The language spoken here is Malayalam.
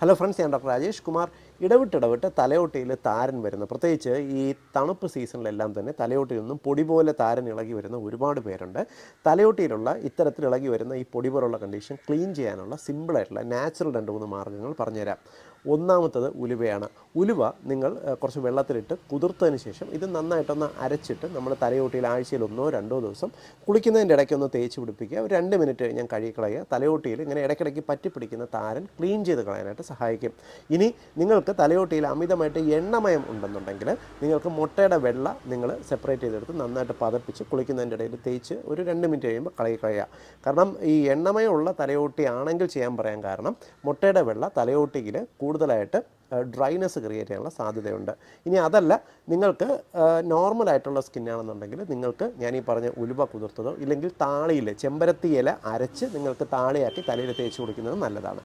ഹലോ ഫ്രണ്ട്സ്, ഞാൻ ഡോക്ടർ രാജേഷ് കുമാർ. ഇടവിട്ട് തലയോട്ടിയിൽ താരൻ വരുന്ന, പ്രത്യേകിച്ച് ഈ തണുപ്പ് സീസണിലെല്ലാം തന്നെ തലയോട്ടിയിൽ നിന്നും പൊടി പോലെ താരൻ ഇളകി വരുന്ന ഒരുപാട് പേരുണ്ട്. തലയോട്ടിയിലുള്ള ഇത്തരത്തിൽ ഇളകി വരുന്ന ഈ പൊടി പോലുള്ള കണ്ടീഷൻ ക്ലീൻ ചെയ്യാനുള്ള സിമ്പിളായിട്ടുള്ള നാച്ചുറൽ 2-3 മാർഗ്ഗങ്ങൾ പറഞ്ഞുതരാം. ഒന്നാമത്തത് ഉലുവയാണ്. ഉലുവ നിങ്ങൾ കുറച്ച് വെള്ളത്തിലിട്ട് കുതിർത്തതിന് ശേഷം ഇത് നന്നായിട്ടൊന്ന് അരച്ചിട്ട് നമ്മൾ തലയോട്ടിയിൽ ആഴ്ചയിൽ 1-2 ദിവസം കുളിക്കുന്നതിൻ്റെ ഇടയ്ക്കൊന്ന് തേച്ച് പിടിപ്പിക്കുക. ഒരു 2 മിനിറ്റ് ഞാൻ കഴുകിക്കളയുക. തലയോട്ടിയിൽ ഇങ്ങനെ ഇടയ്ക്കിടയ്ക്ക് പറ്റിപ്പിടിക്കുന്ന താരൻ ക്ലീൻ ചെയ്ത് കളയാനായിട്ട് സഹായിക്കും. ഇനി നിങ്ങൾക്ക് തലയോട്ടിയിൽ അമിതമായിട്ട് എണ്ണമയം ഉണ്ടെന്നുണ്ടെങ്കിൽ നിങ്ങൾക്ക് മുട്ടയുടെ വെള്ള നിങ്ങൾ സെപ്പറേറ്റ് ചെയ്തെടുത്ത് നന്നായിട്ട് പതപ്പിച്ച് കുളിക്കുന്നതിൻ്റെ ഇടയിൽ തേച്ച് ഒരു 2 മിനിറ്റ് കഴിയുമ്പോൾ കളയുക. കാരണം ഈ എണ്ണമയമുള്ള തലയോട്ടി ആണെങ്കിൽ ചെയ്യാൻ പറയാൻ കാരണം മുട്ടയുടെ വെള്ള തലയോട്ടിയിൽ കൂടുതലായിട്ട് ഡ്രൈനെസ് ക്രിയേറ്റ് ചെയ്യാനുള്ള സാധ്യതയുണ്ട്. ഇനി അതല്ല, നിങ്ങൾക്ക് നോർമലായിട്ടുള്ള സ്കിന്നാണെന്നുണ്ടെങ്കിൽ നിങ്ങൾക്ക് ഞാൻ ഈ പറഞ്ഞ ഉലുവ കുതിർത്തതോ ഇല്ലെങ്കിൽ താളിയിൽ ചെമ്പരത്തി ഇല അരച്ച് നിങ്ങൾക്ക് താളിയാക്കി തലയിൽ തേച്ച് കുടിക്കുന്നത് നല്ലതാണ്.